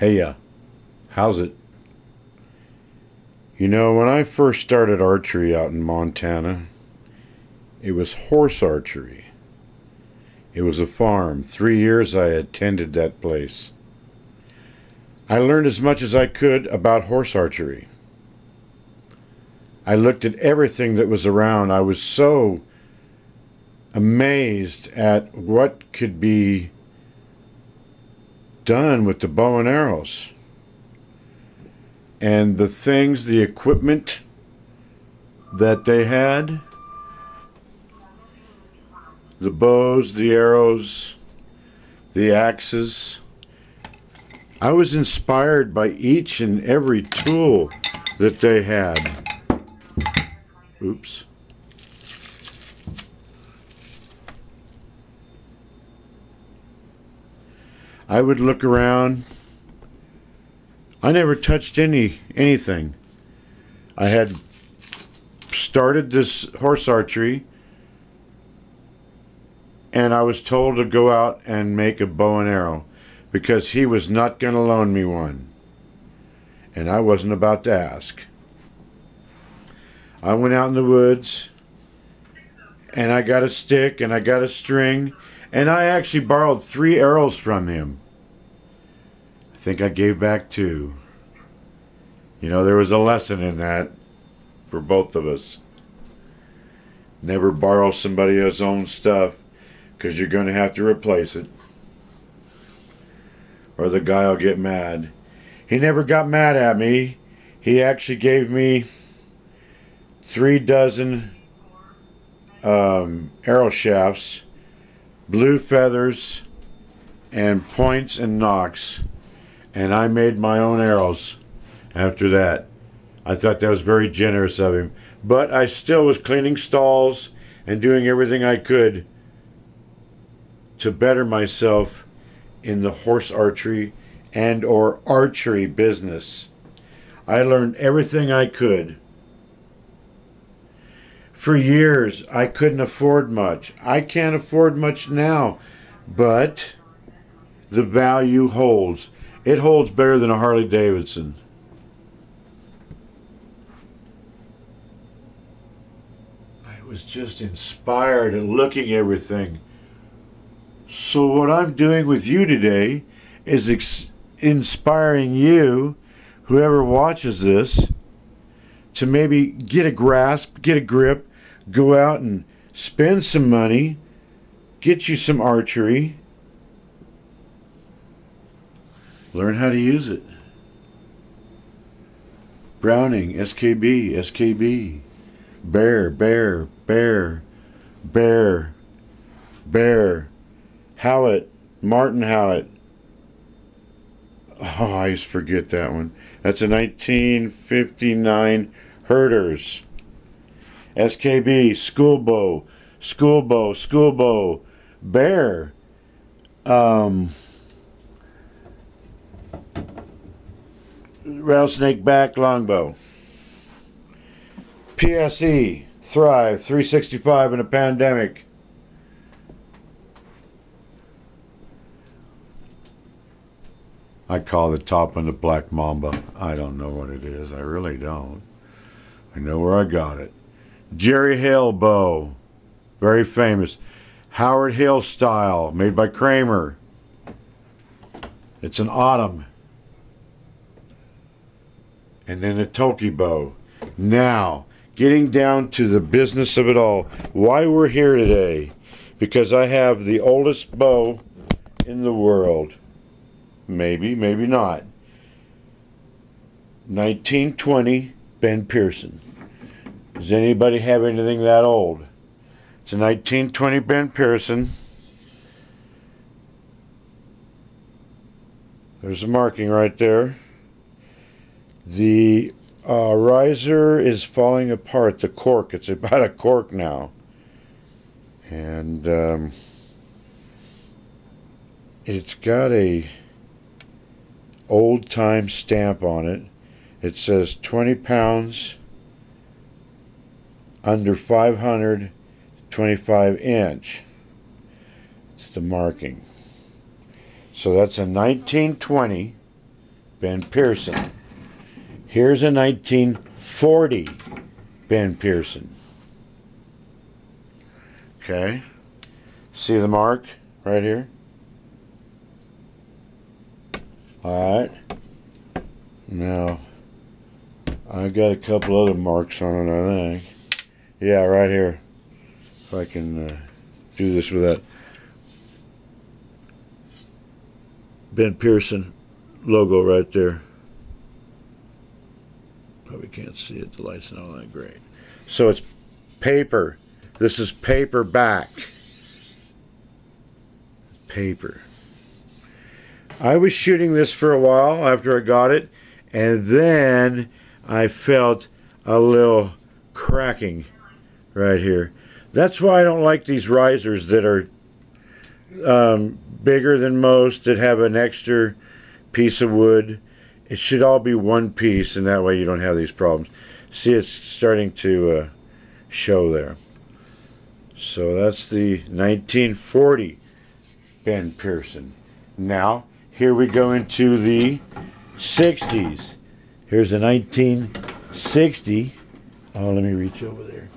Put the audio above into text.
Hey, how's it? You know, when I first started archery out in Montana, it was horse archery. It was a farm. 3 years I attended that place. I learned as much as I could about horse archery. I looked at everything that was around. I was so amazed at what could be done with the bow and arrows. And the things, the equipment that they had, the bows, the arrows, the axes. I was inspired by each and every tool that they had. Oops. I would look around. I never touched anything. I had started this horse archery, and I was told to go out and make a bow and arrow because he was not going to loan me one. And I wasn't about to ask. I went out in the woods, and I got a stick, and I got a string, and I actually borrowed 3 arrows from him. I think I gave back 2. You know, there was a lesson in that for both of us. Never borrow somebody else's own stuff, because you're going to have to replace it, or the guy will get mad. He never got mad at me. He actually gave me 3 dozen arrow shafts, blue feathers, and points and nocks, and I made my own arrows after that. I thought that was very generous of him, but I still was cleaning stalls and doing everything I could to better myself in the horse archery and or archery business. I learned everything I could. For years, I couldn't afford much. I can't afford much now, but the value holds. It holds better than a Harley Davidson. I was just inspired at looking at everything. So what I'm doing with you today is inspiring you, whoever watches this, to maybe get a grasp, get a grip, go out and spend some money, get you some archery, learn how to use it. Browning, SKB, SKB, bear, bear, bear, bear, bear, Howitt, Martin Howitt. Oh, I used to forget that one. That's a 1959 Herders. SKB, school bow, school bow, school bow, bear. Rattlesnake back longbow. PSE, Thrive, 365 in a pandemic. I call the top one the Black Mamba. I don't know what it is. I really don't. I know where I got it. Jerry Hill bow. Very famous. Howard Hill style. Made by Kramer. It's an autumn. And then a Toki bow. Now, getting down to the business of it all. Why we're here today. Because I have the oldest bow in the world. Maybe, maybe not. 1920 Ben Pearson. Does anybody have anything that old? It's a 1920 Ben Pearson. There's a marking right there. The riser is falling apart. The cork, it's about a cork now. And it's got a old-time stamp on it. It says 20 pounds, under 500, 25 inch. It's the marking. So that's a 1920 Ben Pearson. Here's a 1940 Ben Pearson. Okay. See the mark right here? Alright. Now, I've got a couple other marks on it, I think. Yeah, right here. If I can do this with that Ben Pearson logo right there. Probably can't see it. The light's not all that great. So it's paper. This is paperback. Paper. I was shooting this for a while after I got it, and then I felt a little cracking right here. That's why I don't like these risers that are bigger than most, that have an extra piece of wood. It should all be one piece, and that way you don't have these problems. See, it's starting to show there. So that's the 1940 Ben Pearson. Now, here we go into the 60s. Here's a 1960. Oh, let me reach over there.